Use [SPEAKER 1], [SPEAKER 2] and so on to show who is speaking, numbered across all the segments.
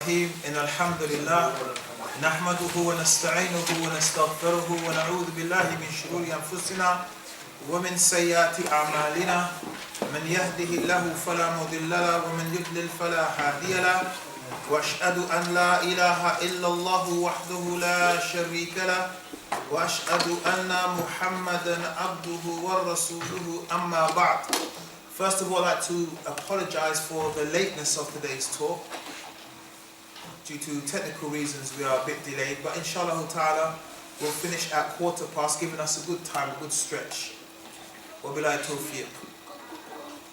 [SPEAKER 1] إن الحمد لله نحمده ونستعينه ونستغفره ونعوذ بالله من شرور أنفسنا ومن سيئات أعمالنا من يهده الله فلا مضل له ومن يضلل فلا هادي له وأشهد أن لا إله إلا الله وحده لا شريك له وأشهد أن محمدا عبده ورسوله أما بعد. First of all, I'd like to apologize for the lateness of today's talk. Due to technical reasons, we are a bit delayed, but inshallah ta'ala, we'll finish at 15:15, giving us a good time, a good stretch. Wabillahi tawfiq.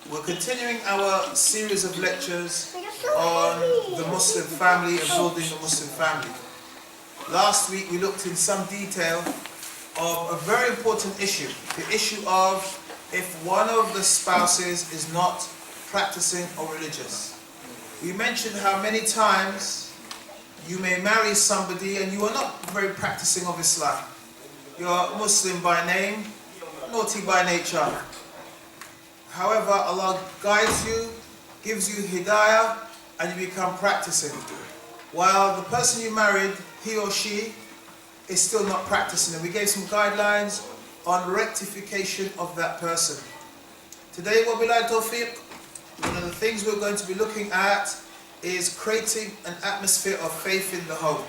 [SPEAKER 1] We're continuing our series of lectures on the Muslim family and building the Muslim family. Last week, we looked in some detail of a very important issue, the issue of if one of the spouses is not practicing or religious. We mentioned how many times you may marry somebody and you are not very practicing of Islam. You are Muslim by name, naughty by nature. However, Allah guides you, gives you hidayah, and you become practicing. While the person you married, he or she, is still not practicing. And we gave some guidelines on rectification of that person. Today, wabillahi tawfiq, one of the things we're going to be looking at is creating an atmosphere of faith in the home.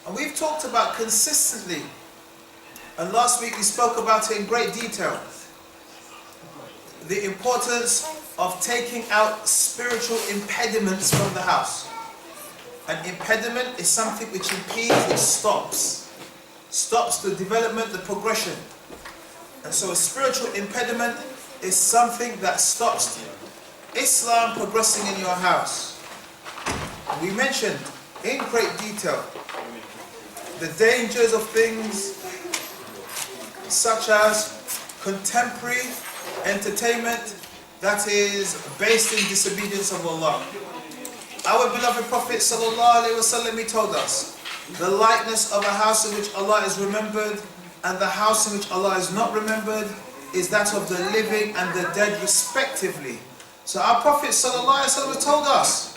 [SPEAKER 1] And we've talked about consistently, and last week we spoke about it in great detail, the importance of taking out spiritual impediments from the house. An impediment is something which impedes, which stops the development, the progression. And so a spiritual impediment is something that stops Islam progressing in your house. We mentioned in great detail the dangers of things such as contemporary entertainment that is based in disobedience of Allah. Our beloved Prophet ﷺ, he told us, the likeness of a house in which Allah is remembered and the house in which Allah is not remembered is that of the living and the dead respectively. So our Prophet ﷺ told us,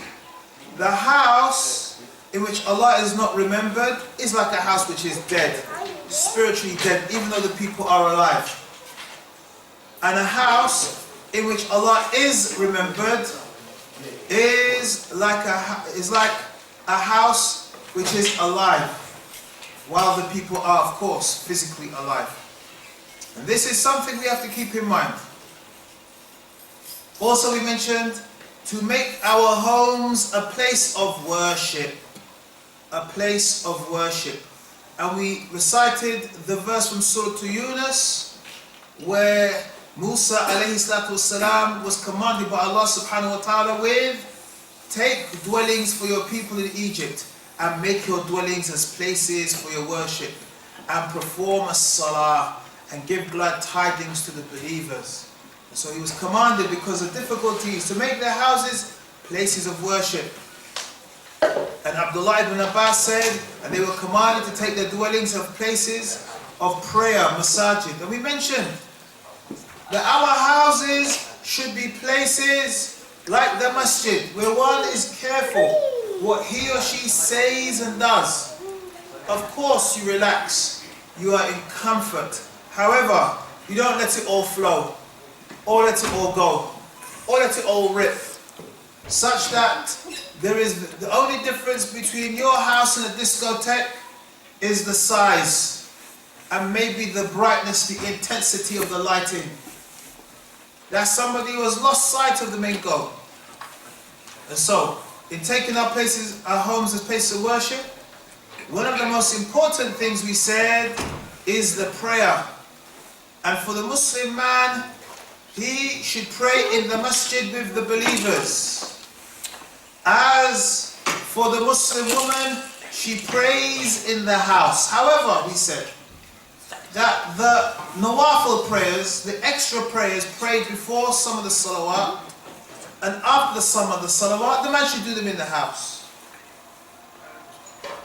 [SPEAKER 1] the house in which Allah is not remembered is like a house which is dead, spiritually dead, even though the people are alive. And a house in which Allah is remembered is like a house which is alive, while the people are, of course, physically alive. And this is something we have to keep in mind. Also, we mentioned to make our homes a place of worship. A place of worship. And we recited the verse from Surah Yunus where Musa alayhi salatu wasalam was commanded by Allah subhanahu wa ta'ala with, take dwellings for your people in Egypt and make your dwellings as places for your worship and perform a salah and give glad tidings to the believers. So he was commanded because of difficulties to make their houses places of worship. And Abdullah ibn Abbas said, and they were commanded to take their dwellings of places of prayer, masajid. And we mentioned that our houses should be places like the masjid, where one is careful what he or she says and does. Of course you relax, you are in comfort. However, you don't let it all flow, or let it all go, or let it all rip, such that there is the only difference between your house and a discotheque is the size and maybe the brightness, the intensity of the lighting. That somebody who has lost sight of the main goal. And so, in taking our homes as places of worship, one of the most important things we said is the prayer. And for the Muslim man, he should pray in the masjid with the believers. As for the Muslim woman, she prays in the house. However, we said that the nawafil prayers, the extra prayers prayed before some of the salawat and after some of the salawat, the man should do them in the house.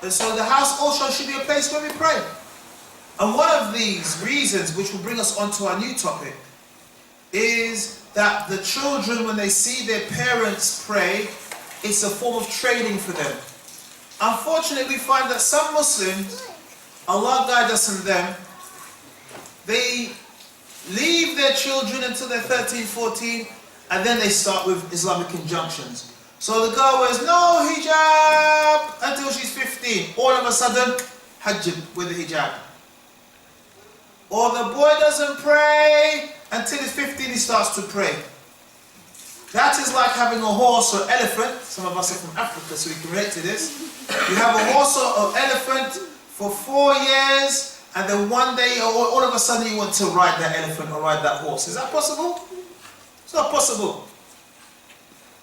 [SPEAKER 1] And so the house also should be a place where we pray. And one of these reasons, which will bring us on to our new topic, is that the children, when they see their parents pray, it's a form of training for them. Unfortunately, we find that some Muslims, Allah guide us and them, they leave their children until they're 13, 14, and then they start with Islamic injunctions. So the girl wears no hijab until she's 15. All of a sudden, hajj with the hijab. Or the boy doesn't pray until he's 15, he starts to pray. That is like having a horse or elephant. Some of us are from Africa, so we can relate to this. You have a horse or elephant for 4 years, and then one day, all of a sudden, you want to ride that elephant or ride that horse. Is that possible? It's not possible.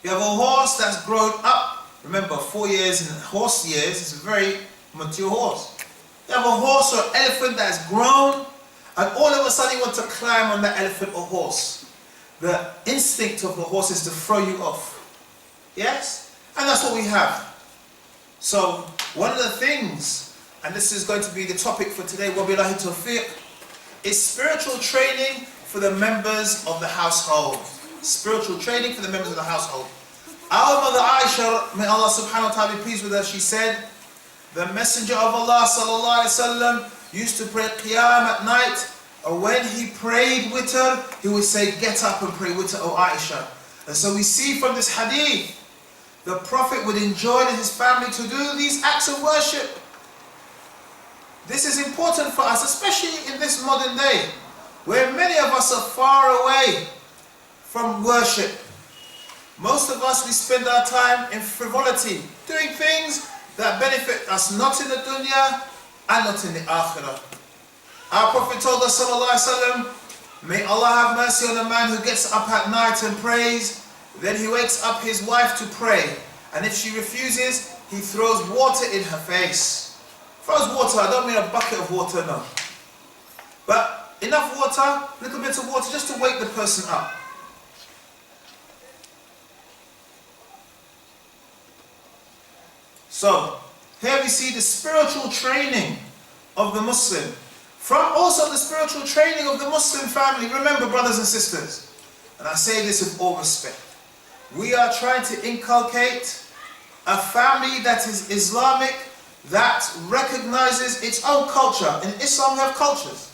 [SPEAKER 1] You have a horse that's grown up. Remember, 4 years in horse years is a very mature horse. You have a horse or elephant that's grown, and all of a sudden you want to climb on that elephant or horse. The instinct of the horse is to throw you off. Yes? And that's what we have. So, one of the things, and this is going to be the topic for today, wabillahi tawfiq, is spiritual training for the members of the household. Spiritual training for the members of the household. Our mother Aisha, may Allah subhanahu wa ta'ala be pleased with her, she said, the Messenger of Allah sallallahu alayhi wa sallam used to pray qiyam at night, or when he prayed witr, he would say, get up and pray witr, O Aisha. And so we see from this hadith, the Prophet would enjoin his family to do these acts of worship. This is important for us, especially in this modern day, where many of us are far away from worship. Most of us, we spend our time in frivolity, doing things that benefit us not in the dunya and not in the akhirah. Our Prophet told us, sallallahu alaihi wasallam, may Allah have mercy on a man who gets up at night and prays, then he wakes up his wife to pray, and if she refuses, he throws water in her face. Throws water, I don't mean a bucket of water, no. But enough water, little bit of water, just to wake the person up. So, here we see the spiritual training of the Muslim. From also the spiritual training of the Muslim family. Remember, brothers and sisters, and I say this with all respect, we are trying to inculcate a family that is Islamic, that recognizes its own culture. In Islam we have cultures.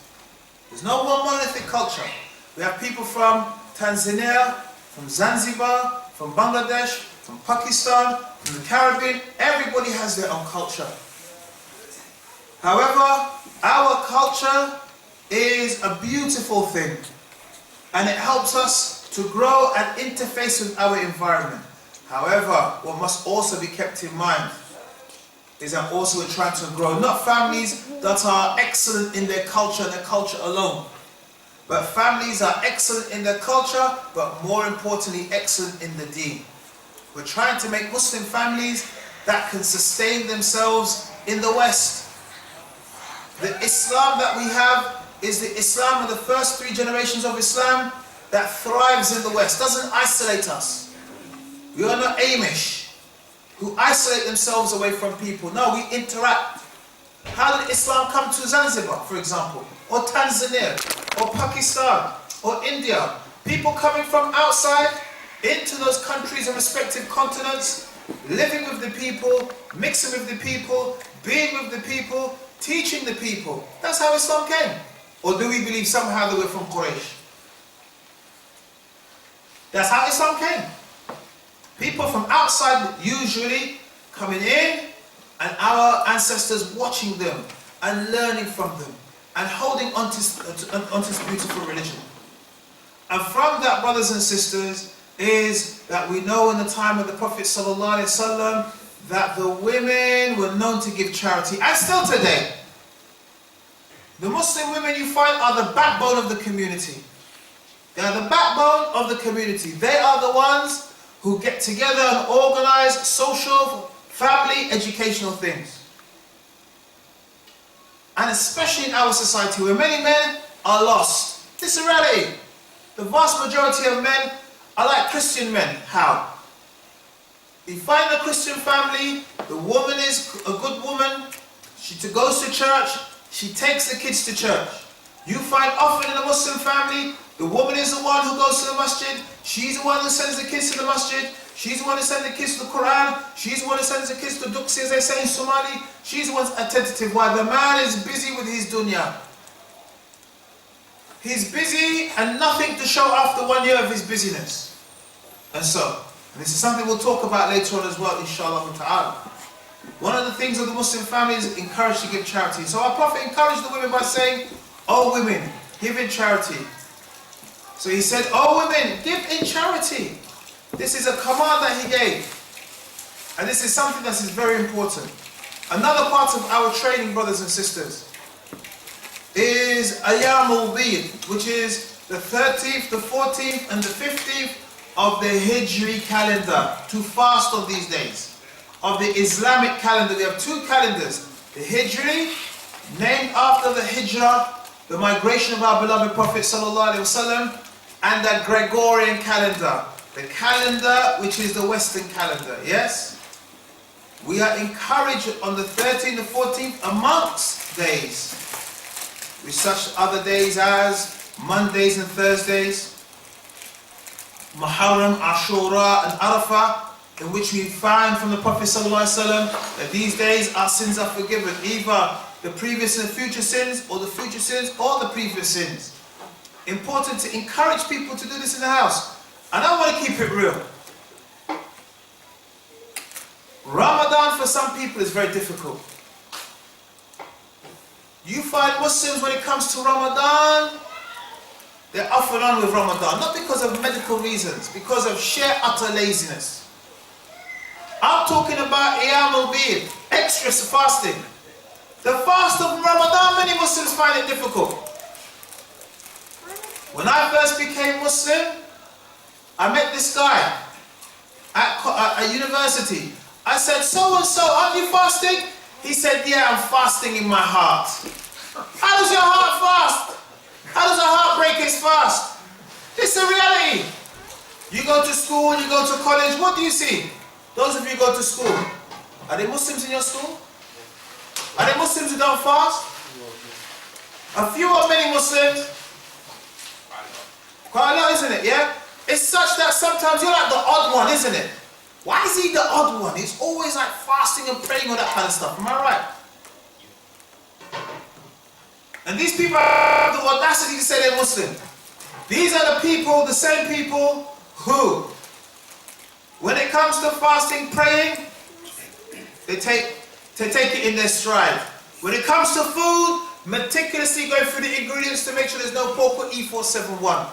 [SPEAKER 1] There's no one monolithic culture. We have people from Tanzania, from Zanzibar, from Bangladesh, from Pakistan, from the Caribbean. Everybody has their own culture. However, our culture is a beautiful thing, and it helps us to grow and interface with our environment. However, what must also be kept in mind is that also we're trying to grow not families that are excellent in their culture and their culture alone, but families are excellent in their culture, but more importantly, excellent in the deen. We're trying to make Muslim families that can sustain themselves in the West. The Islam that we have is the Islam of the first 3 generations of Islam that thrives in the West, doesn't isolate us. We are not Amish, who isolate themselves away from people. No, we interact. How did Islam come to Zanzibar, for example, or Tanzania, or Pakistan, or India? People coming from outside into those countries and respective continents, living with the people, mixing with the people, being with the people, teaching the people. That's how Islam came. Or do we believe somehow that we're from Quraysh? That's how Islam came. People from outside usually coming in, and our ancestors watching them and learning from them and holding on to this beautiful religion. And from that, brothers and sisters, is that we know in the time of the Prophet ﷺ that the women were known to give charity, and still today. The Muslim women you find are the backbone of the community. They are the backbone of the community. They are the ones who get together and organize social, family, educational things. And especially in our society where many men are lost. This is a reality. The vast majority of men are like Christian men. How? You find a Christian family, the woman is a good woman, she goes to church, she takes the kids to church. You find often in a Muslim family, the woman is the one who goes to the masjid, she's the one who sends the kids to the masjid, She's the one who sends the kids to the Quran. She's the one who sends the kids to Duksi, as they say in Somali. She's the one attentive. While the man is busy with his dunya. He's busy and nothing to show after 1 year of his busyness. And this is something we'll talk about later on as well, inshallah ta'ala. One of the things of the Muslim family is encouraged to give charity. So our Prophet encouraged the women by saying, "Oh women, give in charity." So he said, "Oh women, give in charity." This is a command that he gave. And this is something that is very important. Another part of our training, brothers and sisters, is Ayyamul Bid, which is the 13th, the 14th, and the 15th of the Hijri calendar, to fast on these days. Of the Islamic calendar, we have two calendars. The Hijri, named after the Hijrah, the migration of our beloved Prophet ﷺ, and the Gregorian calendar, the calendar which is the Western calendar, yes? We are encouraged on the 13th and 14th amongst days, with such other days as Mondays and Thursdays, Muharram, Ashura and Arafah, in which we find from the Prophet ﷺ that these days our sins are forgiven, either the previous and future sins, or the future sins, or the previous sins. Important to encourage people to do this in the house. And I want to keep it real. Ramadan for some people is very difficult. You find Muslims when it comes to Ramadan, they're off and on with Ramadan, not because of medical reasons, because of sheer utter laziness. I'm talking about Ayyamul Bid, extra fasting. The fast of Ramadan, many Muslims find it difficult. When I first became Muslim, I met this guy at university. I said, "So and so, aren't you fasting?" He said, "Yeah, I'm fasting in my heart." How does your heart fast? How does a heart break his fast? It's a reality. You go to school, you go to college, what do you see? Those of you who go to school, are there Muslims in your school? Are there Muslims who don't fast? A few or many Muslims? Quite a lot, isn't it? Yeah? It's such that sometimes you're like the odd one, isn't it? Why is he the odd one? He's always like fasting and praying and that kind of stuff. Am I right? And these people have the audacity to say they're Muslim. These are the people, the same people who, when it comes to fasting, praying, they take it in their stride. When it comes to food, meticulously go through the ingredients to make sure there's no pork or E471.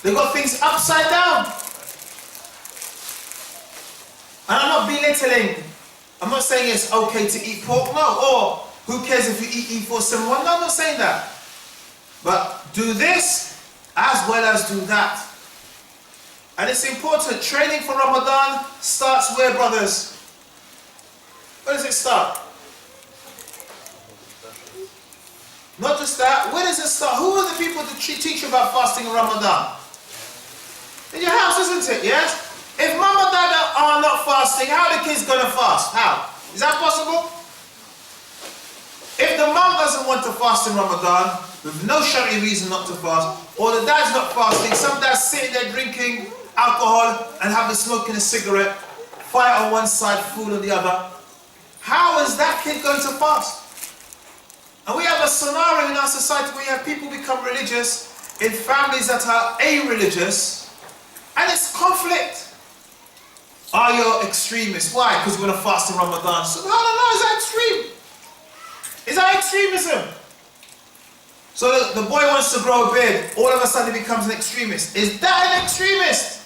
[SPEAKER 1] They've got things upside down. And I'm not belittling. I'm not saying it's okay to eat pork, no. Or who cares if you eat E471? No, I'm not saying that. But do this as well as do that. And it's important. Training for Ramadan starts where, brothers? Where does it start? Not just that. Where does it start? Who are the people to teach you about fasting in Ramadan? In your house, isn't it? Yes? If mom and dad are not fasting, how are the kids going to fast? How? Is that possible? If the mom doesn't want to fast in Ramadan, with no Shari'i reason not to fast, or the dad's not fasting, some dad's sitting there drinking alcohol and having smoking a cigarette, fire on one side, food on the other, how is that kid going to fast? And we have a scenario in our society where you have people become religious in families that are a-religious, and it's conflict. Are you extremists? Why? Because we're going to fast in Ramadan. So, no, is that extreme? Is that extremism? So the boy wants to grow a beard, all of a sudden he becomes an extremist. Is that an extremist?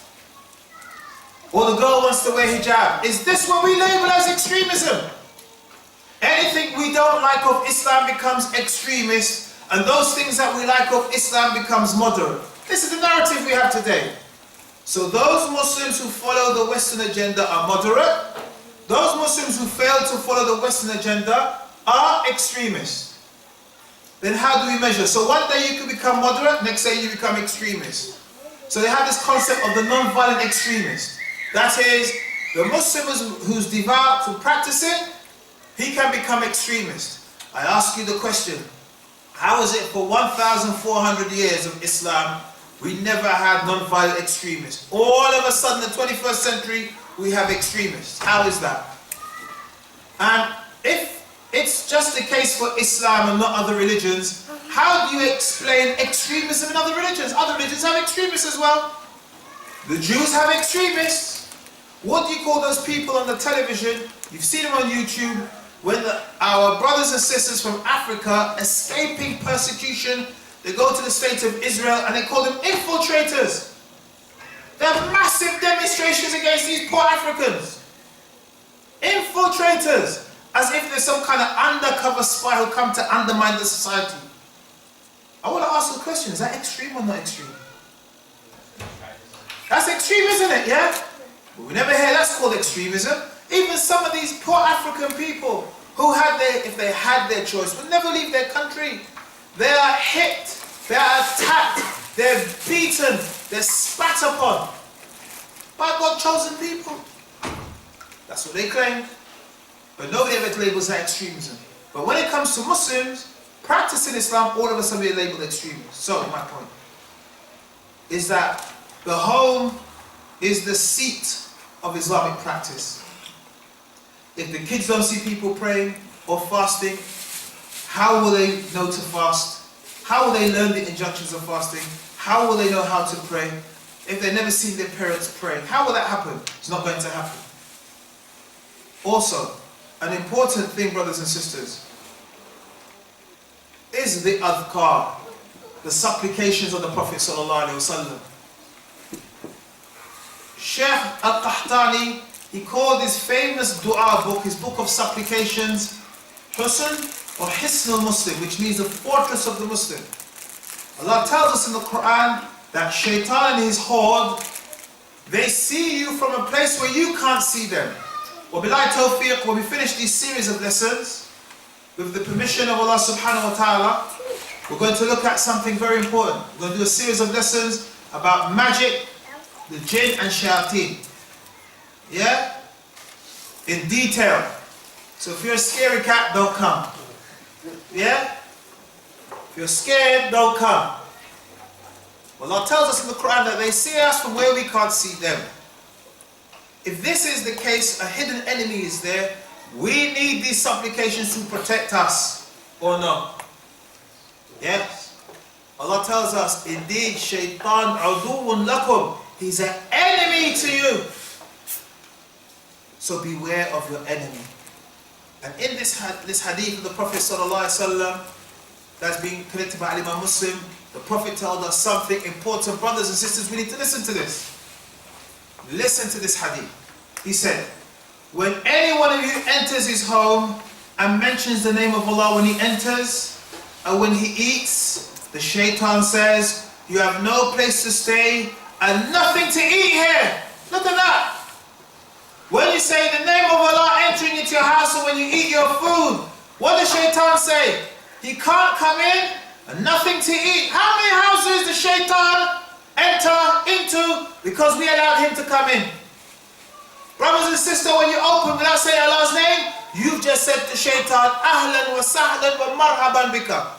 [SPEAKER 1] Or the girl wants to wear hijab. Is this what we label as extremism? Anything we don't like of Islam becomes extremist, and those things that we like of Islam becomes moderate. This is the narrative we have today. So those Muslims who follow the Western agenda are moderate. Those Muslims who fail to follow the Western agenda are extremists. Then how do we measure? So one day you can become moderate, next day you become extremist. So they have this concept of the non-violent extremist. That is, the Muslim who's devout to practice it, he can become extremist. I ask you the question, how is it for 1,400 years of Islam We never had non-violent extremists. All of a sudden, in the 21st century, we have extremists. How is that? And if it's just the case for Islam and not other religions, how do you explain extremism in other religions? Other religions have extremists as well. The Jews have extremists. What do you call those people on the television? You've seen them on YouTube. When our brothers and sisters from Africa escaping persecution, they go to the state of Israel and they call them infiltrators. There are massive demonstrations against these poor Africans. Infiltrators, as if there's some kind of undercover spy who come to undermine the society. I want to ask the question, is that extreme or not extreme? That's extreme, isn't it? Yeah? But we never hear that's called extremism. Even some of these poor African people who had if they had their choice, would never leave their country. They are hit, they are attacked, they're beaten, they're spat upon by God's chosen people. That's what they claim. But nobody ever labels that extremism. But when it comes to Muslims practicing Islam, all of us are being labeled extremists. So my point is that the home is the seat of Islamic practice. If the kids don't see people praying or fasting, how will they know to fast? How will they learn the injunctions of fasting? How will they know how to pray? If they've never seen their parents pray, how will that happen? It's not going to happen. Also, an important thing, brothers and sisters, is the adhkar, the supplications of the Prophet ﷺ. Sheikh Al-Qahtani, he called his famous dua book, his book of supplications, Husn or Hisn al-Muslim, which means the fortress of the Muslim. Allah tells us in the Quran that shaitan and his horde, they see you from a place where you can't see them. Wabillahi tawfiq, when we finish these series of lessons, with the permission of Allah subhanahu wa ta'ala, we're going to look at something very important. We're going to do a series of lessons about magic, the jinn and shayateen. Yeah? In detail. So if you're a scary cat, don't come. Yeah? If you're scared, don't come. Allah tells us in the Quran that they see us from where we can't see them. If this is the case, a hidden enemy is there, we need these supplications to protect us, or no? Yes? Allah tells us, indeed, shaitan aduwwun lakum. He's an enemy to you. So beware of your enemy. And in this hadith of the Prophet ﷺ that's being collected by Imam Muslim, the Prophet told us something important. Brothers and sisters, we need to listen to this. Listen to this hadith. He said, when any one of you enters his home and mentions the name of Allah when he enters, and when he eats, the shaitan says, you have no place to stay and nothing to eat here. Look at that. When you say the name of Allah entering into your house and when you eat your food, what does shaitan say? He can't come in and nothing to eat. How many houses does shaitan enter into because we allowed him to come in? Brothers and sisters, when you open without saying Allah's name, you've just said to shaitan, Ahlan wa sahlan wa marhaban bika.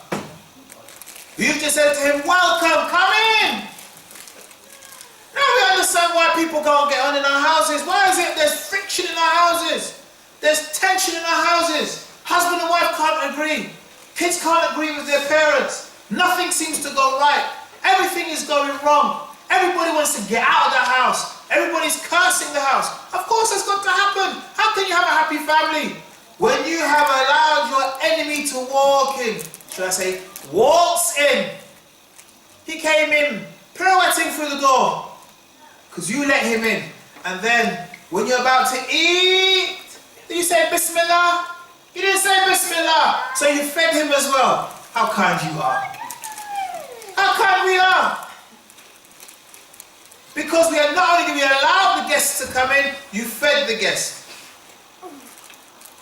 [SPEAKER 1] You've just said to him, welcome, come in. Now we understand why people can't get on in our houses. Why is it there's friction in our houses? There's tension in our houses. Husband and wife can't agree. Kids can't agree with their parents. Nothing seems to go right. Everything is going wrong. Everybody wants to get out of the house. Everybody's cursing the house. Of course that's got to happen. How can you have a happy family when you have allowed your enemy to walk in? Should I say, walks in? He came in, pirouetting through the door. Because you let him in. And then, when you're about to eat, do you say Bismillah? You didn't say Bismillah. So you fed him as well. How kind you are. How kind we are. Because we are not only did we allow the guests to come in, you fed the guest.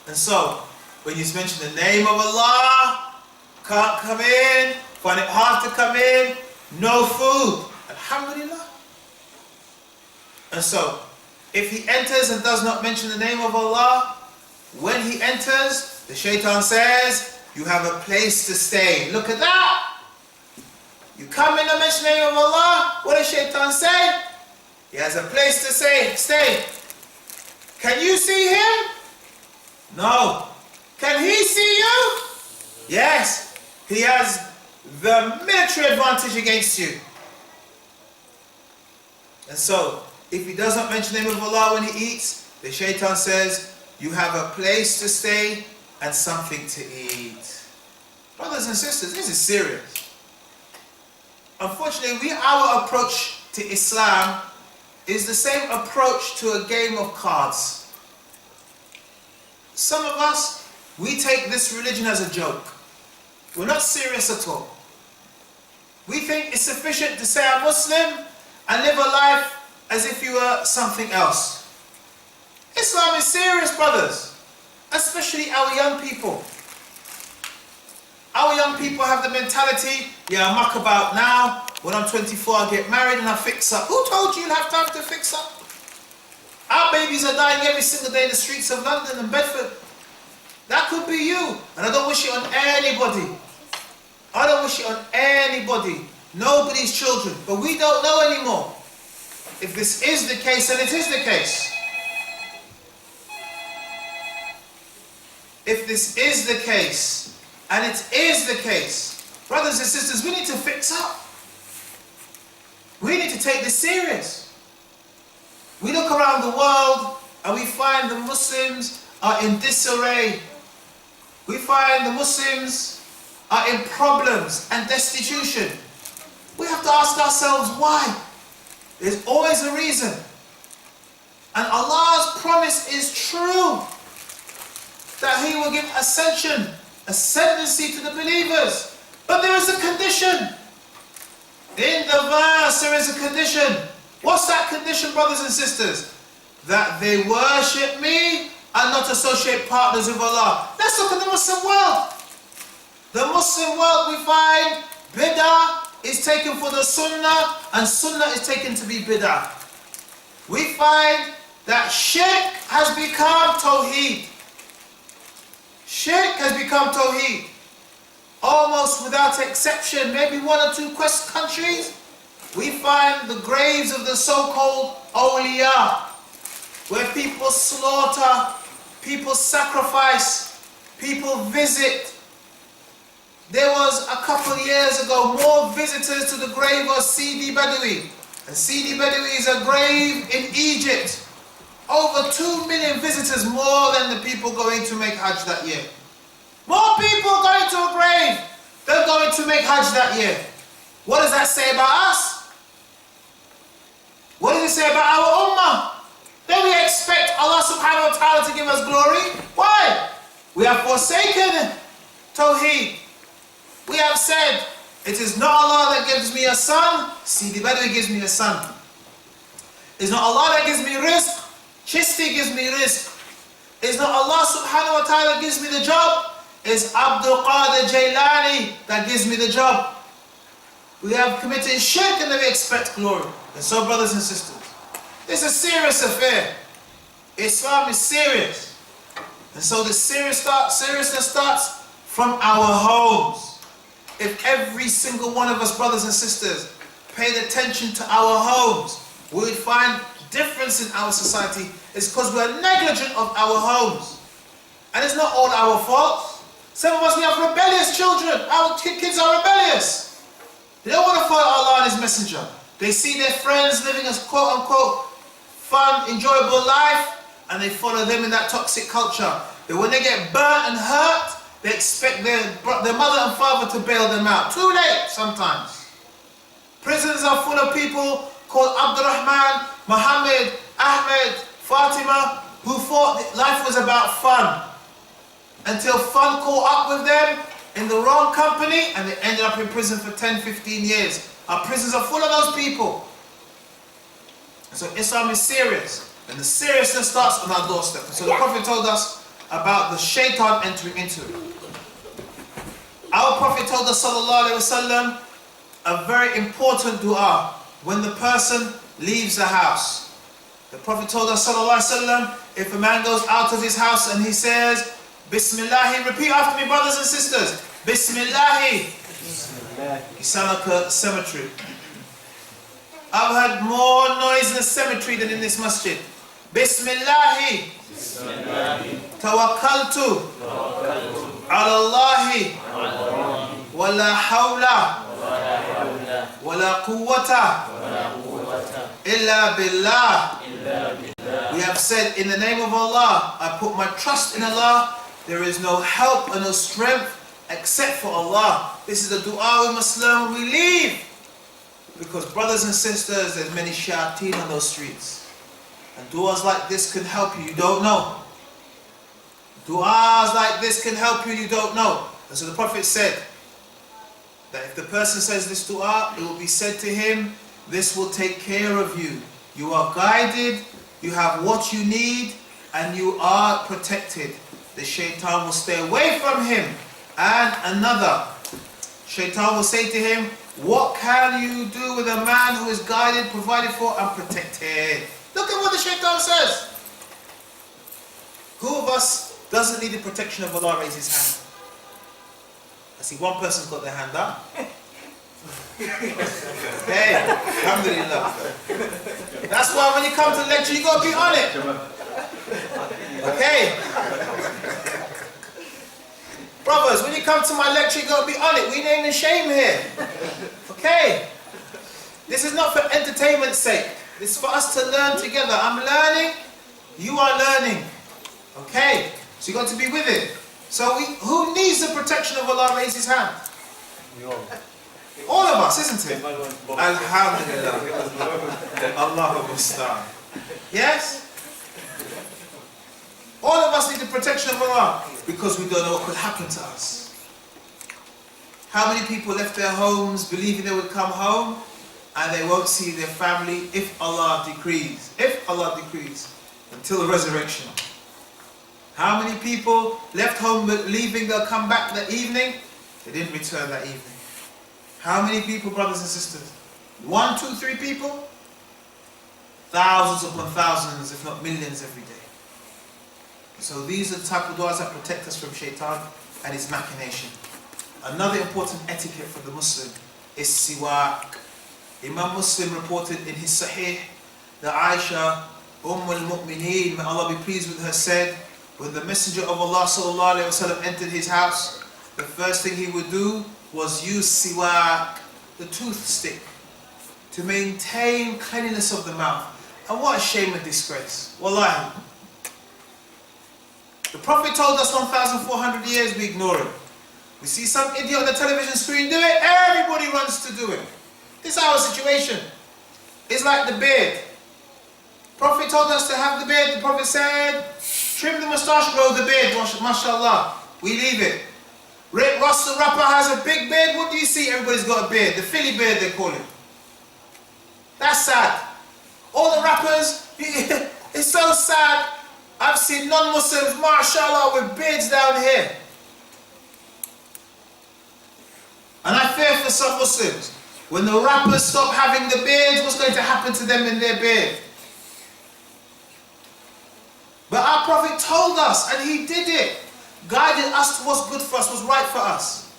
[SPEAKER 1] And so, when you mention the name of Allah, can't come in, find it hard to come in, no food. Alhamdulillah. And so, if he enters and does not mention the name of Allah, when he enters, the shaitan says, you have a place to stay. Look at that. You come in the mention name of Allah, what does shaitan say? He has a place to stay. Can you see him? No. Can he see you? Yes. He has the military advantage against you. And so, if he doesn't mention the name of Allah when he eats, the shaitan says, you have a place to stay and something to eat. Brothers and sisters, this is serious. Unfortunately, our approach to Islam is the same approach to a game of cards. Some of us, we take this religion as a joke. We're not serious at all. We think it's sufficient to say I'm Muslim and live a life as if you were something else. Islam is serious, brothers, especially our young people. Our young people have the mentality, yeah, I muck about now. When I'm 24, I'll get married and I'll fix up. Who told you you'll have time to fix up? Our babies are dying every single day in the streets of London and Bedford. That could be you. And I don't wish it on anybody. I don't wish it on anybody. Nobody's children. But we don't know anymore. If this is the case, then it is the case. If this is the case, and it is the case, brothers and sisters, we need to fix up. We need to take this serious. We look around the world and we find the Muslims are in disarray. We find the Muslims are in problems and destitution. We have to ask ourselves why. There's always a reason. And Allah's promise is true. That He will give ascendancy to the believers. But there is a condition. In the verse there is a condition. What's that condition, brothers and sisters? That they worship me and not associate partners with Allah. Let's look at the Muslim world. The Muslim world, we find bid'ah is taken for the sunnah and sunnah is taken to be bid'ah. We find that shirk has become tawheed. Shirk has become tawheed. Almost without exception, maybe one or two countries, we find the graves of the so-called awliya, where people slaughter, people sacrifice, people visit. There was a couple of years ago more visitors to the grave of Sidi Badawi. And Sidi Badawi is a grave in Egypt. Over 2 million visitors, more than the people going to make Hajj that year. More people going to a grave than going to make Hajj that year. What does that say about us? What does it say about our ummah? Then we expect Allah subhanahu wa ta'ala to give us glory. Why? We have forsaken Tawheed. We have said, it is not Allah that gives me a son, Sidi Badawi gives me a son. It's not Allah that gives me rizq, Chisti gives me rizq. It's not Allah subhanahu wa ta'ala that gives me the job, it's Abdul Qadir Jailani that gives me the job. We have committed shirk and then we expect glory. And so, brothers and sisters, it's a serious affair. Islam is serious. And so the seriousness starts from our homes. If every single one of us, brothers and sisters, paid attention to our homes, we would find difference in our society. It's because we are negligent of our homes. And it's not all our fault. Some of us, we have rebellious children. Our kids are rebellious. They don't want to follow Allah and His Messenger. They see their friends living a quote-unquote fun, enjoyable life, and they follow them in that toxic culture. But when they get burnt and hurt, they expect their mother and father to bail them out. Too late sometimes. Prisons are full of people called Abdurrahman, Muhammad, Ahmed, Fatima, who thought life was about fun. Until fun caught up with them in the wrong company and they ended up in prison for 10, 15 years. Our prisons are full of those people. So Islam is serious. And the seriousness starts on our doorstep. So the Prophet told us about the shaitan entering into it. Our Prophet told us, sallallahu alaihi wasallam, a very important dua when the person leaves the house. The Prophet told us, sallallahu alaihi wasallam, if a man goes out of his house and he says, Bismillahi, repeat after me, brothers and sisters, Bismillahi, You sound like a cemetery. I've heard more noise in the cemetery than in this masjid. Bismillahi. Tawakkaltu. Ala Allahi. Wa la hawla. Wa la quwwata. Illa billah. We have said, in the name of Allah, I put my trust in Allah. There is no help and no strength except for Allah. This is the dua we must learn when we leave. Because brothers and sisters, there's many shayateen on those streets. And du'as like this can help you, you don't know. Du'as like this can help you, you don't know. And so the Prophet said that if the person says this dua, it will be said to him, this will take care of you. You are guided, you have what you need, and you are protected. The shaitan will stay away from him. And another, shaitan will say to him, what can you do with a man who is guided, provided for, and protected? Look at what the shaitan says. Who of us doesn't need the protection of Allah? Raise his hand. I see one person's got their hand up. Hey, alhamdulillah. That's why when you come to the lecture, you got to be on it. Okay? Brothers, when you come to my lecture, you got to be on it. We ain't in shame here. Okay? This is not for entertainment's sake. This is for us to learn together. I'm learning, you are learning. Okay? So you got to be with it. So who needs the protection of Allah? Raise his hand. All of us, isn't it? Alhamdulillah. Allahu Musta'an. Yes? All of us need the protection of Allah because we don't know what could happen to us. How many people left their homes believing they would come home and they won't see their family if Allah decrees? If Allah decrees, until the resurrection. How many people left home believing they'll come back that evening? They didn't return that evening. How many people, brothers and sisters? 1, 2, 3 people? Thousands upon thousands, if not millions every day. So these are the type of du'as that protect us from shaitan and his machination. Another important etiquette for the Muslim is siwak. Imam Muslim reported in his Sahih that Aisha, al-Mu'mineen, may Allah be pleased with her, said, when the Messenger of Allah sallallahu alaihi wasallam entered his house, the first thing he would do was use siwak, the tooth stick, to maintain cleanliness of the mouth. And what a shame and disgrace. Wallahi. The Prophet told us 1,400 years, we ignore it. We see some idiot on the television screen do it, everybody runs to do it. This is our situation. It's like the beard. Prophet told us to have the beard. The Prophet said, trim the moustache, grow the beard, mashallah. We leave it. Rick Ross the rapper has a big beard. What do you see? Everybody's got a beard. The Philly beard they call it. That's sad. All the rappers, it's so sad. I've seen non-Muslims, mashallah, with beards down here. And I fear for some Muslims. When the rappers stop having the beards, what's going to happen to them in their beard? But our Prophet told us, and he did it. Guided us to what's good for us, what's right for us.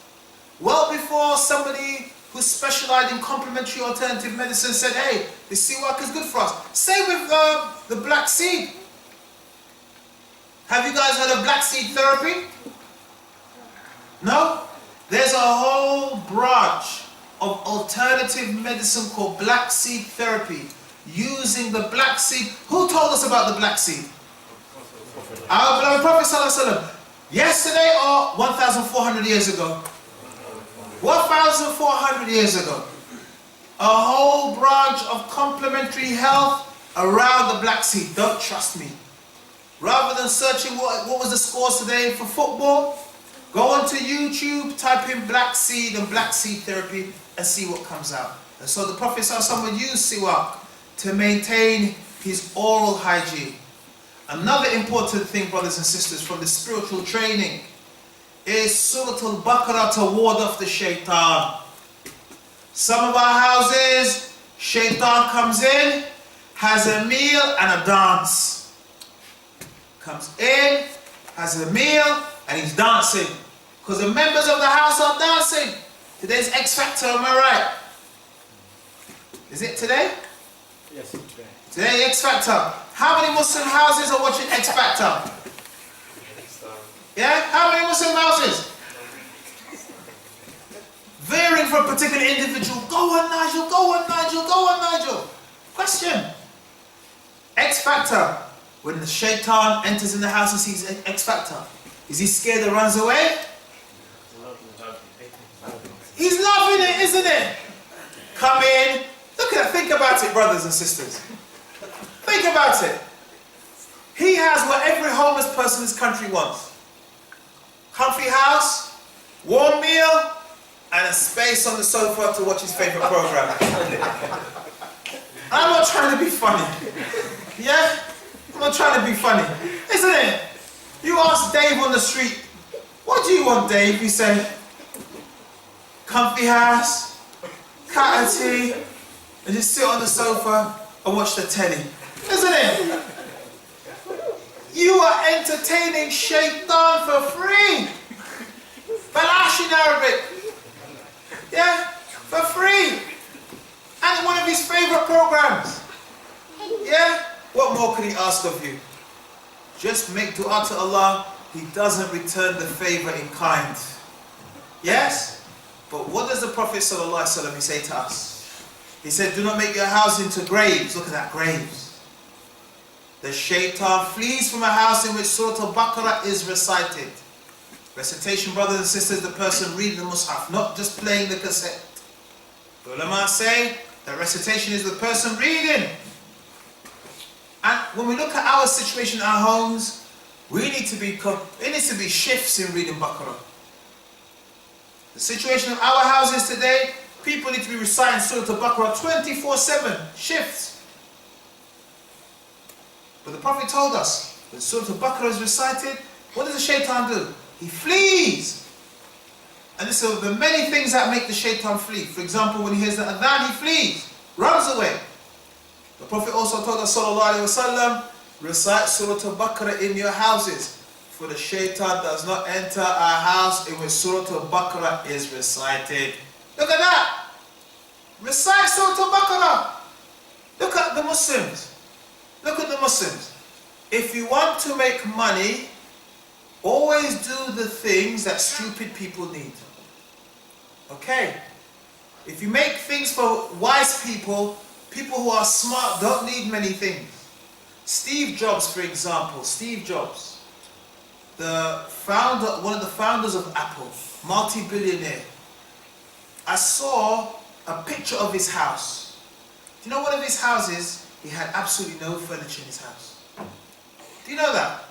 [SPEAKER 1] Well before somebody who specialized in complementary alternative medicine said, hey, the siwak is good for us. Same with the black seed. Have you guys heard of black seed therapy? No? There's a whole branch of alternative medicine called black seed therapy. Using the black seed. Who told us about the black seed? Our beloved Prophet sallallahu alaihi wasallam. Yesterday or 1,400 years ago? 1,400 years ago. A whole branch of complementary health around the black seed. Don't trust me. Rather than searching what was the scores today for football, go onto YouTube, type in black seed and black seed therapy and see what comes out. And so the Prophet ﷺ would use siwak to maintain his oral hygiene. Another important thing, brothers and sisters, from the spiritual training is Surah Al-Baqarah to ward off the shaitan. Some of our houses, shaitan comes in, has a meal and a dance. Comes in, has a meal, and he's dancing. Because the members of the house are dancing. Today's X Factor, am I right? Is it today?
[SPEAKER 2] Yes, today.
[SPEAKER 1] Today, X Factor. How many Muslim houses are watching X Factor? Yeah? How many Muslim houses? Varying for a particular individual. Go on, Nigel, go on, Nigel, go on, Nigel. Question. X Factor. When the shaitan enters in the house and sees X Factor, is he scared and runs away? He's loving it, isn't it? Come in. Look at that. Think about it, brothers and sisters. Think about it. He has what every homeless person in this country wants. Comfy house, warm meal, and a space on the sofa to watch his favourite program. I'm not trying to be funny. Yeah? I'm not trying to be funny. Isn't it? You ask Dave on the street, what do you want, Dave? He said, comfy house, cat and tea, and just sit on the sofa and watch the telly. Isn't it? You are entertaining shaitan for free. Balash in Arabic. Yeah? For free. And one of his favourite programs. Yeah? What more can he ask of you? Just make dua to Allah. He doesn't return the favour in kind. Yes? But what does the Prophet ﷺ say to us? He said, do not make your house into graves. Look at that, graves. The shaitan flees from a house in which Surah Al-Baqarah is recited. Recitation, brothers and sisters, the person reading the Mus'haf, not just playing the cassette. The ulama say that recitation is the person reading. And when we look at our situation in our homes, there needs to be shifts in reading Baqarah. The situation of our houses today, people need to be reciting Surah Al-Baqarah 24/7, shifts. But the Prophet told us, when Surah Al-Baqarah is recited, what does the shaitan do? He flees. And this is the many things that make the shaitan flee. For example, when he hears the adhan, he flees, runs away. The Prophet also told us, sallallahu alaihi wasallam, recite Surah Al-Baqarah in your houses, for the shaitan does not enter our house in which Surah Al-Baqarah is recited. Look at that. Recite Surah Al-Baqarah. Look at the Muslims. Look at the Muslims. If you want to make money, always do the things that stupid people need. Okay? If you make things for wise people, people who are smart don't need many things. Steve Jobs, for example, Steve Jobs, the founder, one of the founders of Apple, multi-billionaire. I saw a picture of his house. Do you know one of his houses? He had absolutely no furniture in his house. Do you know that?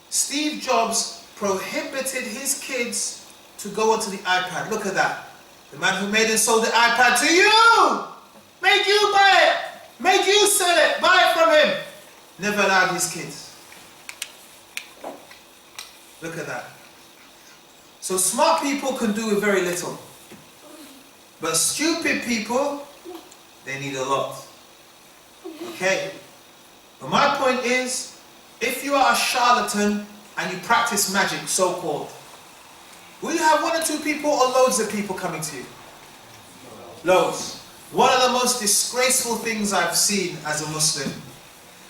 [SPEAKER 1] Steve Jobs prohibited his kids to go onto the iPad. Look at that. The man who made and sold the iPad to you, made you buy it, made you sell it, buy it from him. Never allowed his kids. Look at that. So smart people can do with very little. But stupid people, they need a lot. Okay? But my point is, if you are a charlatan and you practice magic, so-called, will you have one or two people or loads of people coming to you? Loads. One of the most disgraceful things I've seen as a Muslim,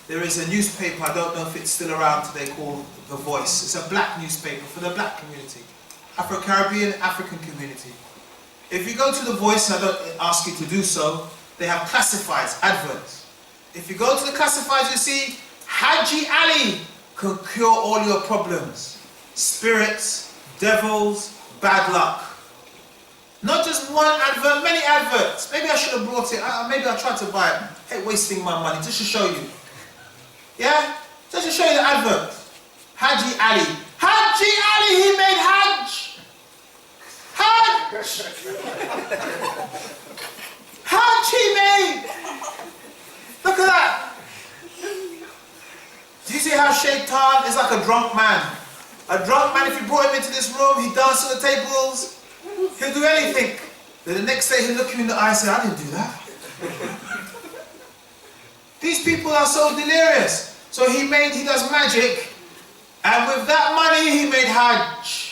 [SPEAKER 1] there is a newspaper, I don't know if it's still around today, called The Voice. It's a black newspaper for the black community. Afro-Caribbean, African community. If you go to The Voice, and I don't ask you to do so, they have classifieds, adverts. If you go to the classifieds, you see, Haji Ali can cure all your problems. Spirits, devils, bad luck. Not just one advert, many adverts. Maybe I should have brought it, maybe I tried to buy it. Hey, wasting my money, just to show you. Yeah? Just to show you the advert. Haji Ali. Haji Ali, he made Hajj. Hajj. Hajj he made. Look at that. Do you see how shaitan is like a drunk man? A drunk man, if you brought him into this room, he dances on the tables, he'll do anything. Then the next day he'll look you in the eye and say, I didn't do that. These people are so delirious. So he does magic, and with that money he made Hajj.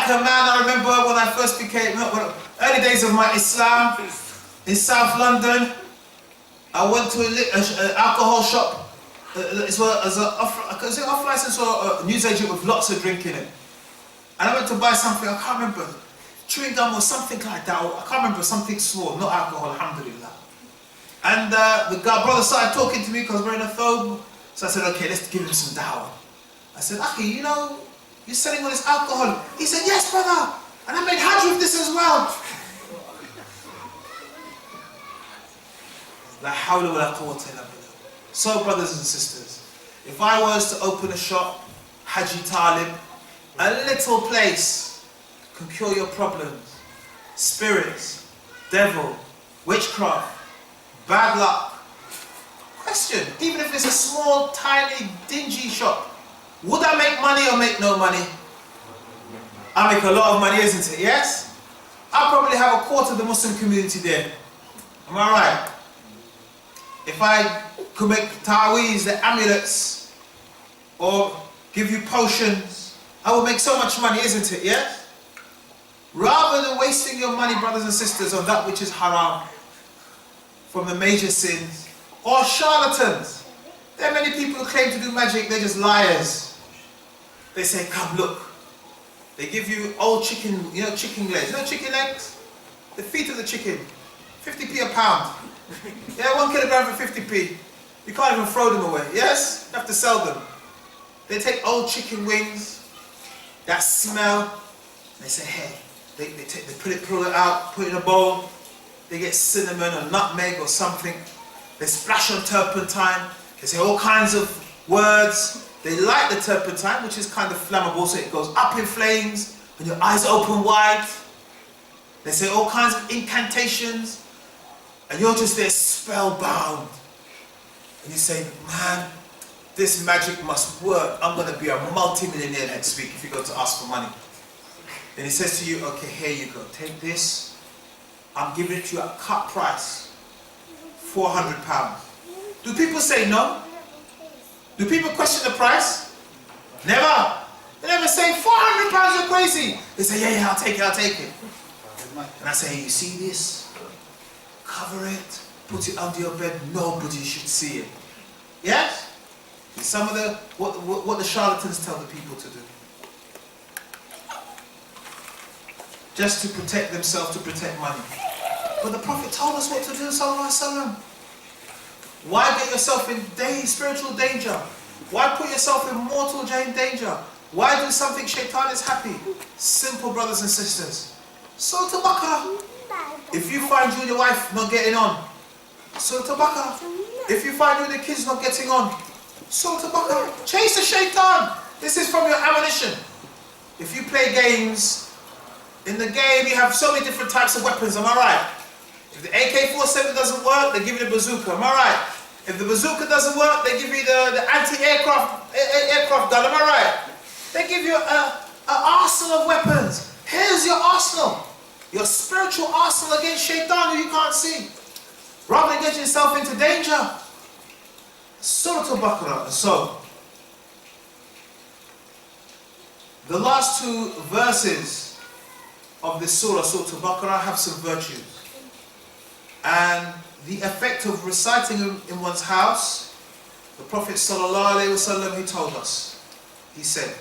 [SPEAKER 1] like a man. I remember when I first became, early days of my Islam in South London, I went to an alcohol shop. It was an off-license or a newsagent with lots of drink in it. And I went to buy something, I can't remember, chewing gum or something like that. I can't remember, something small, not alcohol, alhamdulillah. And the brother started talking to me because we're in a thobe. So I said, okay, let's give him some dawah. I said, Aki, you know, you're selling all this alcohol. He said, yes, brother. And I made hajj with this as well. La hawla wa la quwwata illa billah. So, brothers and sisters, if I was to open a shop, Haji Talib, a little place can cure your problems, spirits, devil, witchcraft, bad luck. Question, even if it's a small, tiny, dingy shop, would I make money or make no money? I make a lot of money, isn't it? Yes? I'll probably have a quarter of the Muslim community there. Am I right? If I could make ta'weez, the amulets, or give you potions, I will make so much money, isn't it? Yes? Rather than wasting your money, brothers and sisters, on that which is haram, from the major sins, or charlatans. There are many people who claim to do magic, they're just liars. They say, come look. They give you old chicken, you know, chicken legs. You know chicken legs? The feet of the chicken. 50p a pound. Yeah, 1 kilogram for 50p. You can't even throw them away. Yes? You have to sell them. They take old chicken wings, that smell, they say, hey, they pull it out, put it in a bowl, they get cinnamon or nutmeg or something, they splash on turpentine, they say all kinds of words, they light the turpentine, which is kind of flammable, so it goes up in flames, and your eyes open wide, they say all kinds of incantations, and you're just there spellbound, and you say, man, this magic must work. I'm going to be a multi-millionaire next week if you go to ask for money. Then he says to you, okay, here you go. Take this. I'm giving it to you at cut price. £400. Do people say no? Do people question the price? Never. They never say, £400, you're crazy. They say, yeah, I'll take it, I'll take it. And I say, you see this? Cover it. Put it under your bed. Nobody should see it. Yes? Some of the what the charlatans tell the people to do, just to protect themselves, to protect money. But the Prophet told us what to do, sallallahu alaihi wasallam. Why get yourself in spiritual danger? Why put yourself in mortal danger? Why do something shaitan is happy? Simple, brothers and sisters. Surah Al-Baqarah. If you find you and your wife not getting on, Surah Al-Baqarah. If you find you and the kids not getting on, Surah Al-Baqarah. Chase the shaitan. This is from your ammunition. If you play games, in the game you have so many different types of weapons, am I right? If the AK-47 doesn't work, they give you the bazooka, am I right? If the bazooka doesn't work, they give you the anti-aircraft gun, am I right? They give you an arsenal of weapons. Here's your arsenal. Your spiritual arsenal against shaitan who you can't see. Rather than getting yourself into danger. Surah Al-Baqarah. So, the last two verses of this surah, Surah Al-Baqarah, have some virtues. And the effect of reciting them in one's house, the Prophet ﷺ, he told us. He said,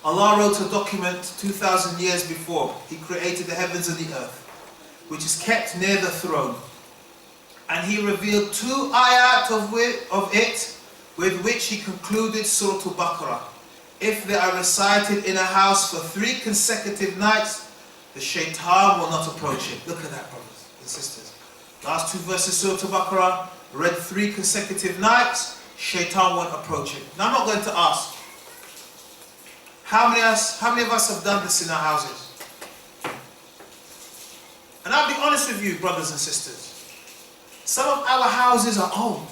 [SPEAKER 1] Allah wrote a document 2,000 years before He created the heavens and the earth, which is kept near the throne. And He revealed 2 ayat of it, with which He concluded Surah Al-Baqarah. If they are recited in a house for 3 consecutive nights, the shaitan will not approach it. Look at that, brothers and sisters. Last 2 verses, Surah Al-Baqarah, read 3 consecutive nights, shaitan won't approach it. Now I'm not going to ask, how many of us have done this in our houses? And I'll be honest with you, brothers and sisters. Some of our houses are old.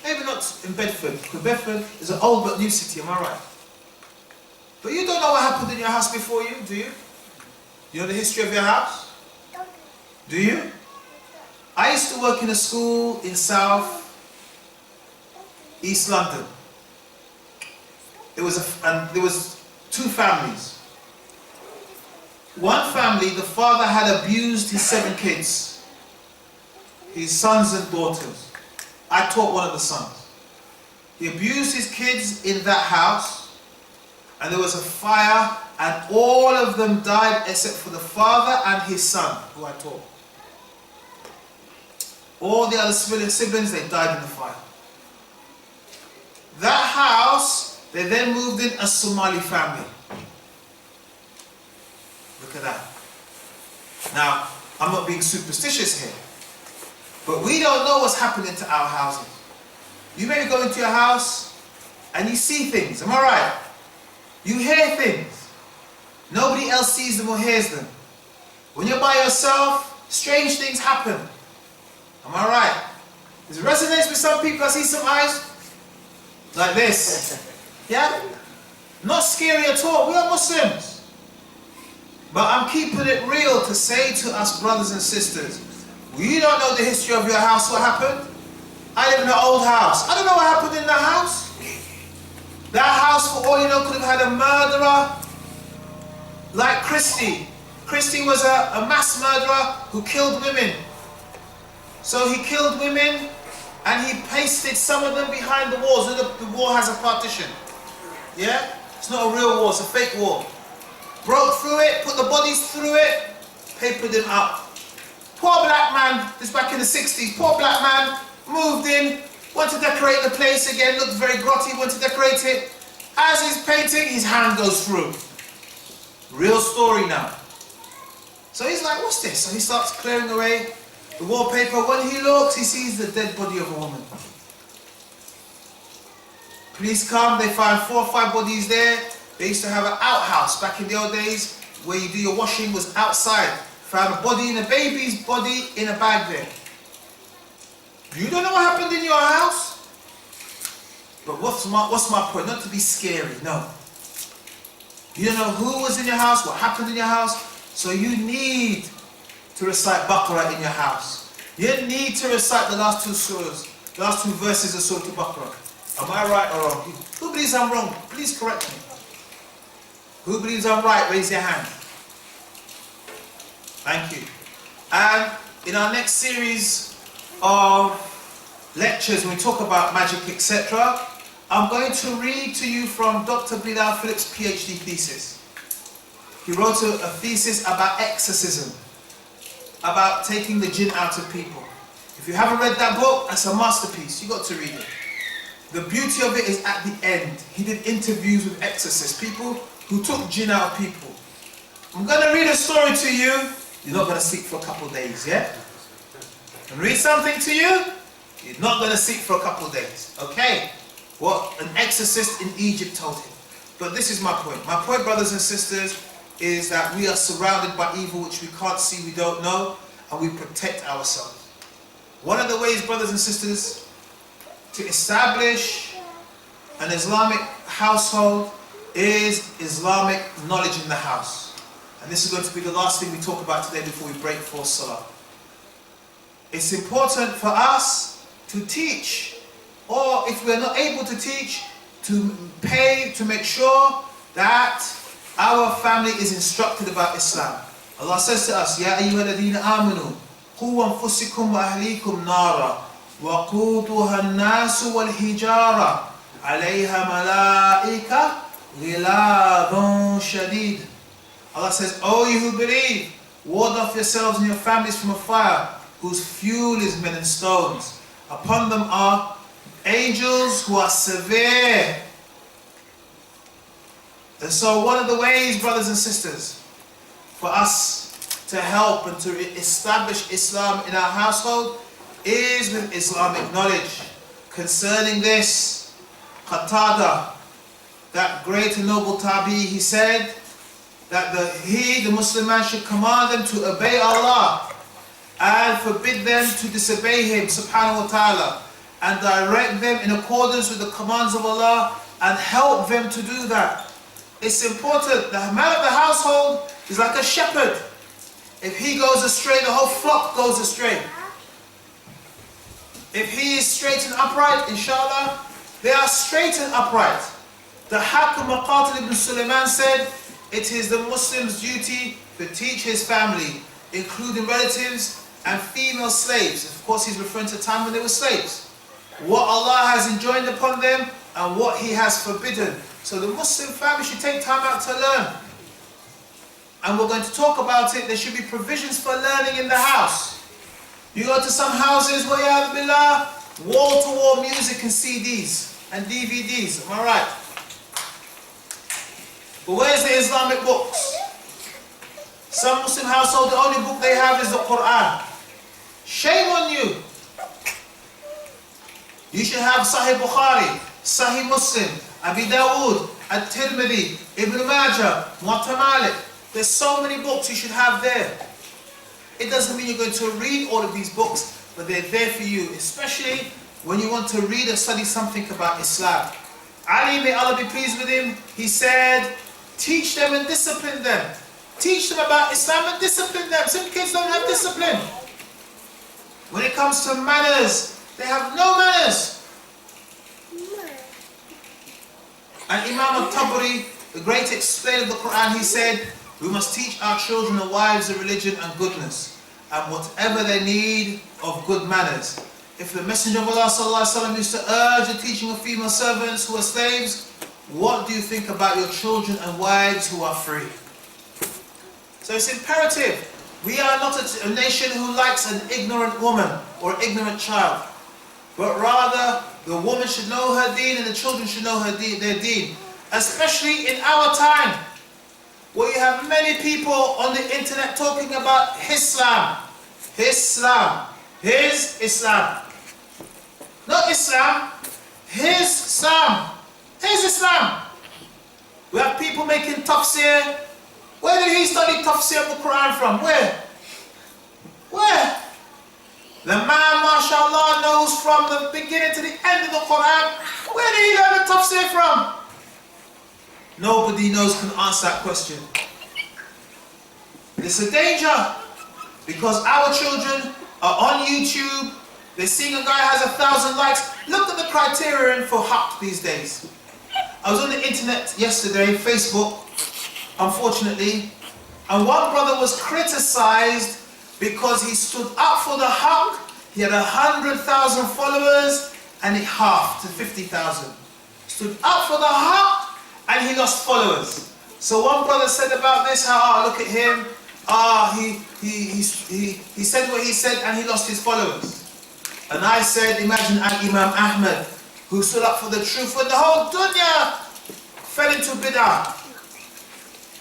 [SPEAKER 1] Maybe not in Bedford, because Bedford is an old but new city, am I right? But you don't know what happened in your house before you, do you? You know the history of your house? Do you? I used to work in a school in South East London. and there was two families. One family, the father had abused his 7 kids, his sons and daughters. I taught one of the sons. He abused his kids in that house, and there was a fire, and all of them died except for the father and his son, who I taught. All the other siblings, they died in the fire. That house, they then moved in a Somali family. Look at that. Now, I'm not being superstitious here, but we don't know what's happening to our houses. You may go into your house and you see things, am I right? You hear things. Nobody else sees them or hears them. When you're by yourself, strange things happen. Am I right? There's resonance with some people. I see some eyes like this. Yeah? Not scary at all. We are Muslims. But I'm keeping it real to say to us brothers and sisters, you don't know the history of your house, what happened? I live in an old house. I don't know what happened in that house. That house, for all you know, could have had a murderer like Christie. Christie was a mass murderer who killed women. So he killed women and he pasted some of them behind the walls. The wall has a partition. Yeah? It's not a real wall, it's a fake wall. Broke through it, put the bodies through it, papered them up. Poor black man, this back in the 60s, poor black man moved in, went to decorate the place again, looked very grotty, went to decorate it. As he's painting, his hand goes through. Real story now. So he's like, what's this? So he starts clearing away the wallpaper. When he looks, he sees the dead body of a woman. Police come, they find 4 or 5 bodies there. They used to have an outhouse back in the old days where you do your washing was outside. Found a body in a baby's body in a bag there. You don't know what happened in your house? But what's my point? Not to be scary, no. You don't know who was in your house, what happened in your house. So you need to recite Baqarah in your house. You need to recite the last 2 surahs, the last 2 verses of Surah Baqarah. Am I right or wrong? Who believes I'm wrong? Please correct me. Who believes I'm right? Raise your hand. Thank you. And in our next series of lectures, when we talk about magic, etc., I'm going to read to you from Dr. Bilal Phillips' PhD thesis. He wrote a thesis about exorcism, about taking the jinn out of people. If you haven't read that book, that's a masterpiece. You've got to read it. The beauty of it is at the end. He did interviews with exorcists, people who took jinn out of people. I'm going to read a story to you. You're not going to sleep for a couple of days, yeah? And read something to you. You're not going to sleep for a couple of days, okay? What an exorcist in Egypt told him. But this is my point. My point, brothers and sisters, is that we are surrounded by evil which we can't see, we don't know, and we protect ourselves. One of the ways, brothers and sisters, to establish an Islamic household is Islamic knowledge in the house. And this is going to be the last thing we talk about today before we break for Salah. It's important for us to teach, or if we're not able to teach, to pay to make sure that our family is instructed about Islam. Allah says to us, Ya ayyuhalladhina amanu, qu anfusakum wa ahlikum nara, wa quduha an-nasu wal hijara, alayha malaika ghiladun shadid. Allah says, O you who believe, ward off yourselves and your families from a fire whose fuel is men and stones. Upon them are angels who are severe. And so one of the ways, brothers and sisters, for us to help and to establish Islam in our household is with Islamic knowledge. Concerning this, Qatada, that great and noble tabi'i, he said that the Muslim man should command them to obey Allah and forbid them to disobey Him subhanahu wa ta'ala, and direct them in accordance with the commands of Allah and help them to do that. It's important. The man of the household is like a shepherd. If he goes astray, the whole flock goes astray. If he is straight and upright, inshallah, they are straight and upright. The Hakim Maqatil ibn Sulaiman said, it is the Muslim's duty to teach his family, including relatives and female slaves. Of course, he's referring to a time when they were slaves. What Allah has enjoined upon them and what He has forbidden. So the Muslim family should take time out to learn. And we're going to talk about it. There should be provisions for learning in the house. You go to some houses where you have billah, wall-to-wall music and CDs and DVDs. Am I right? But where's the Islamic books? Some Muslim household, the only book they have is the Quran. Shame on you. You should have Sahih Bukhari, Sahih Muslim, Abi Dawood, At-Tirmidhi, Ibn Majah, Muwatta Malik. There's so many books you should have there. It doesn't mean you're going to read all of these books, but they're there for you, especially when you want to read or study something about Islam. Ali, may Allah be pleased with him, he said, teach them and discipline them. Teach them about Islam and discipline them. Some kids don't have discipline. When it comes to manners, they have no manners. And Imam al-Tabari, the great explainer of the Quran, he said, we must teach our children and wives of religion and goodness, and whatever they need of good manners. If the Messenger of Allah ﷺ used to urge the teaching of female servants who are slaves, what do you think about your children and wives who are free? So it's imperative. We are not a nation who likes an ignorant woman or ignorant child, but rather the woman should know her deen and the children should know their deen. Especially in our time, where you have many people on the internet talking about Islam. Islam. His Islam. Not Islam. His Islam. His Islam. We have people making tafsir. Where did he study tafsir of the Quran from? Where? Where? The man, mashallah, knows from the beginning to the end of the Quran. Where did he learn the tafsir from? Nobody knows can answer that question. It's a danger, because our children are on YouTube. They're seeing a guy has 1,000 likes. Look at the criterion for haqq these days. I was on the internet yesterday, Facebook, unfortunately, and one brother was criticized because he stood up for the haqq. He had 100,000 followers and it halved to 50,000. Stood up for the haqq and he lost followers. So one brother said about this, look at him, he said what he said and he lost his followers. And I said, imagine Imam Ahmad, who stood up for the truth when the whole dunya fell into bid'ah.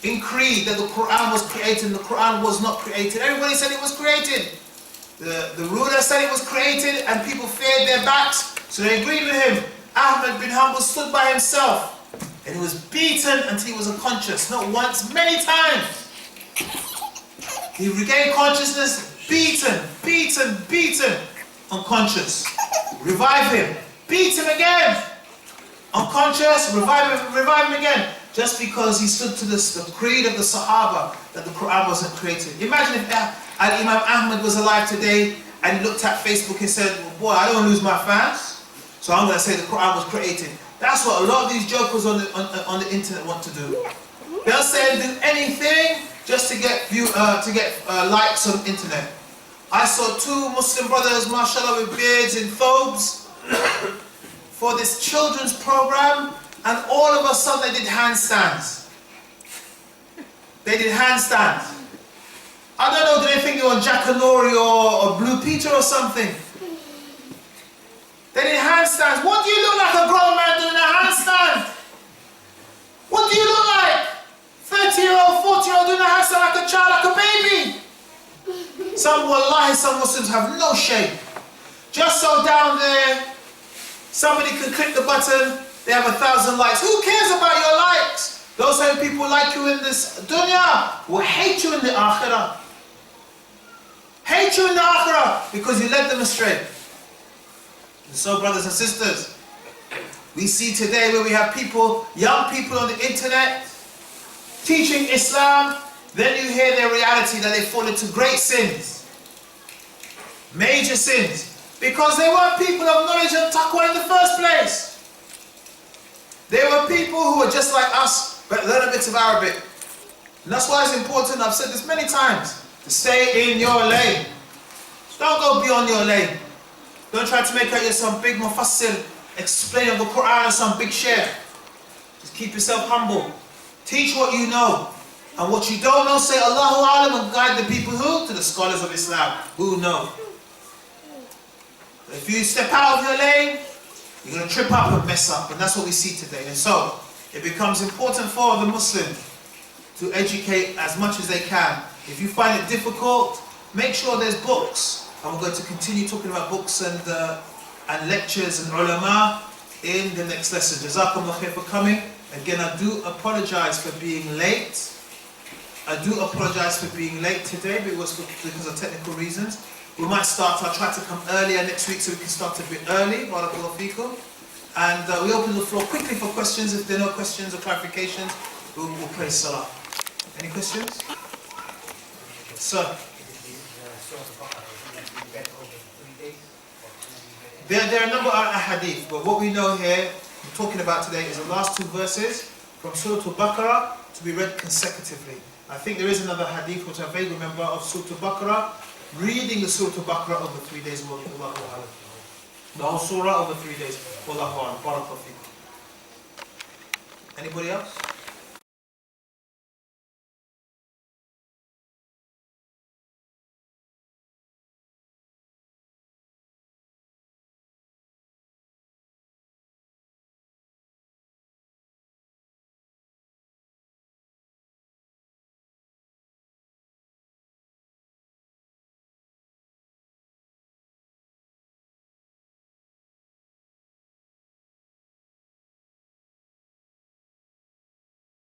[SPEAKER 1] In creed that the Quran was created and the Quran was not created. Everybody said it was created. The ruler said it was created and people feared their backs, so they agreed with him. Ahmad bin Hanbal stood by himself and he was beaten until he was unconscious. Not once, many times. He regained consciousness, beaten, unconscious. Revive him, beat him again. Unconscious, revive him again. Just because he stood to the creed of the Sahaba that the Quran wasn't created. Imagine if Imam Ahmad was alive today and looked at Facebook and said, well, boy, I don't want to lose my fans, so I'm going to say the Quran was created. That's what a lot of these jokers on the internet want to do. They'll say and do anything just to get likes on the internet. I saw two Muslim brothers, mashallah, with beards and thobes for this children's program, and all of a sudden they did handstands. They did handstands. I don't know, did they think they were Jack Canori or Blue Peter or something? They did handstands. What do you look like a grown man doing a handstand? What do you look like? 30-year-old, 40-year-old doing a handstand like a child, like a baby. Some Muslims have no shame. Just so down there, somebody can click the button, they have 1,000 likes. Who cares about your likes? Those same people like you in this dunya will hate you in the akhirah. Hate you in the akhirah because you led them astray. And so, brothers and sisters, we see today where we have people, young people on the internet teaching Islam, then you hear their reality that they fall into great sins. Major sins. Because they weren't people of knowledge and taqwa in the first place. They were people who were just like us, but learn a bit of Arabic. And that's why it's important, I've said this many times, to stay in your lane. Don't go beyond your lane. Don't try to make out you're some big mufassir, explaining the Quran or some big share. Just keep yourself humble. Teach what you know. And what you don't know, say Allahu Alam and guide the people who? To the scholars of Islam who know. If you step out of your lane, you're going to trip up and mess up. And that's what we see today. And so, it becomes important for the Muslim to educate as much as they can. If you find it difficult, make sure there's books. And we're going to continue talking about books and lectures and ulama in the next lesson. Jazakumullah khair for coming. Again, I do apologize for being late. I do apologize for being late today, but it was because of technical reasons. We might start, I'll try to come earlier next week so we can start a bit early. Barakallahu feekum. And we open the floor quickly for questions. If there are no questions or clarifications, we'll pray salah. Any questions? Sir? There are a number of ahadith, but what we know here, we're talking about today, is the last two verses from Surah Al-Baqarah to be read consecutively. I think there is another hadith which I vaguely remember of Surah Al-Baqarah, reading the Surah Al-Baqarah over 3 days. The whole surah over 3 days. Wallahu a'lam. Barakallahu feekum. Anybody else?